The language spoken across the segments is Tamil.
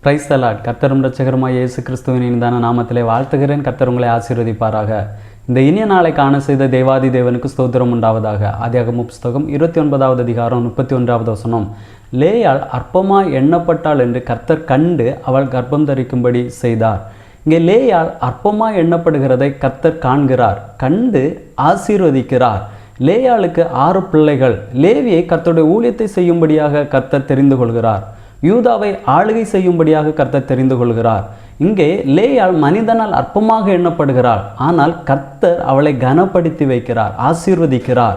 Praise the Lord. கர்த்தரும் இரட்சகருமாய் இயேசு கிறிஸ்துவின் இனிதான நாமத்திலே வாழ்த்துகிறேன். கர்த்தர் உங்களை ஆசீர்வதிப்பாராக. இந்த இனிய நாளை காண செய்த தேவாதி தேவனுக்கு ஸ்தோத்திரம் உண்டாவதாக. ஆதியாகமம் புஸ்தகம் 29வது அதிகாரம் 31வது வசனம். லேயாள் அற்பமாய் எண்ணப்பட்டாள் என்று கர்த்தர் கண்டு அவள் கர்ப்பம் தரிக்கும்படி செய்தார். இங்கே லேயாள் அற்பமாய் எண்ணப்படுகிறதை கர்த்தர் காண்கிறார், கண்டு ஆசீர்வதிக்கிறார். லேயாளுக்கு 6 பிள்ளைகள். லேவியை கர்த்தருடைய ஊழியத்தை செய்யும்படியாக கர்த்தர் தெரிந்து கொள்கிறார். யூதாவை ஆளுகை செய்யும்படியாக கர்த்தர் தெரிந்து கொள்கிறார். இங்கே லேயாள் மனிதனால் அற்பமாக எண்ணப்படுகிறாள், ஆனால் கர்த்தர் அவளை கனப்படுத்தி வைக்கிறார், ஆசீர்வதிக்கிறார்.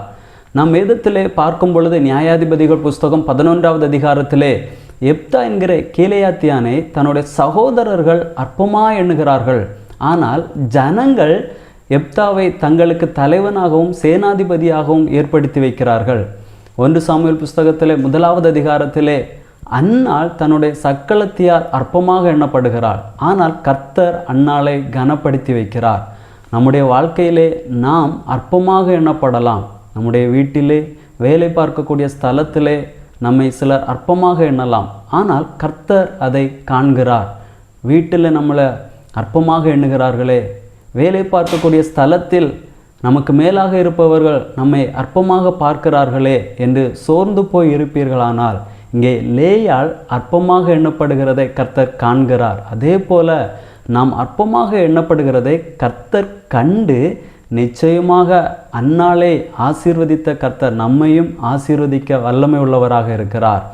நாம் வேதத்திலே பார்க்கும் பொழுது நியாயாதிபதிகள் புஸ்தகம் 11வது அதிகாரத்திலே எப்தா என்கிற கீலேயாத்தியானை தன்னுடைய சகோதரர்கள் அற்பமாக எண்ணுகிறார்கள். ஆனால் ஜனங்கள் எப்தாவை தங்களுக்கு தலைவனாகவும் சேனாதிபதியாகவும் ஏற்படுத்தி வைக்கிறார்கள். 1 சாமுவேல் புஸ்தகத்திலே 1வது அதிகாரத்திலே அன்னாள் தன்னுடைய சக்களத்தியால் அற்பமாக எண்ணப்படுகிறாள், ஆனால் கர்த்தர் அன்னாளை கனப்படுத்தி வைக்கிறார். நம்முடைய வாழ்க்கையிலே நாம் அற்பமாக எண்ணப்படலாம். நம்முடைய வீட்டிலே, வேலை பார்க்கக்கூடிய ஸ்தலத்திலே நம்மை சிலர் அற்பமாக எண்ணலாம், ஆனால் கர்த்தர் அதை காண்கிறார். வீட்டில் நம்மளை அற்பமாக எண்ணுகிறார்களே, வேலை பார்க்கக்கூடிய ஸ்தலத்தில் நமக்கு மேலாக இருப்பவர்கள் நம்மை அற்பமாக பார்க்கிறார்களே என்று சோர்ந்து போய் இருப்பீர்களானால், இங்கே லேயாள் அற்பமாக எண்ணப்படுகிறதை கர்த்தர் காண்கிறார். அதே போல நாம் அற்பமாக எண்ணப்படுகிறதை கர்த்தர் கண்டு நிச்சயமாக அன்னாளை ஆசீர்வதித்த கர்த்தர் நம்மையும் ஆசீர்வதிக்க வல்லமை உள்ளவராக இருக்கிறார்.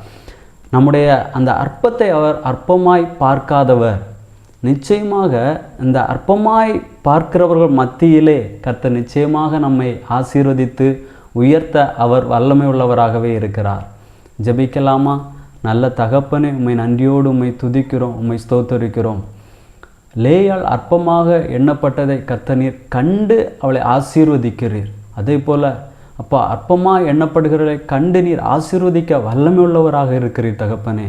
நம்முடைய அந்த அற்பத்தை அவர் அற்பமாய் பார்க்காதவர். நிச்சயமாக இந்த அற்பமாய் பார்க்கிறவர்கள் மத்தியிலே கர்த்தர் நிச்சயமாக நம்மை ஆசீர்வதித்து உயர்த்த அவர் வல்லமை உள்ளவராகவே இருக்கிறார். ஜெபிக்கலாமா? நல்ல தகப்பனே, உம்மை நன்றியோடு உம்மை துதிக்கிறோம், உம்மை ஸ்தோத்தரிக்கிறோம். லேயாள் அற்பமாக எண்ணப்பட்டதை கர்த்தர் நீர் கண்டு அவளை ஆசீர்வதிக்கிறீர். அதே போல் அப்பா, அற்பமாக எண்ணப்படுகிறதை கண்டு நீர் ஆசீர்வதிக்க வல்லமை உள்ளவராக இருக்கிறீர் தகப்பனே.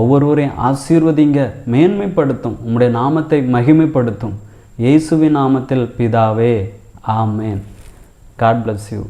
ஒவ்வொருவரையும் ஆசீர்வதிங்க, மேன்மைப்படுத்தும், உம்முடைய நாமத்தை மகிமைப்படுத்தும். இயேசுவின் நாமத்தில் பிதாவே, ஆமேன். God bless you.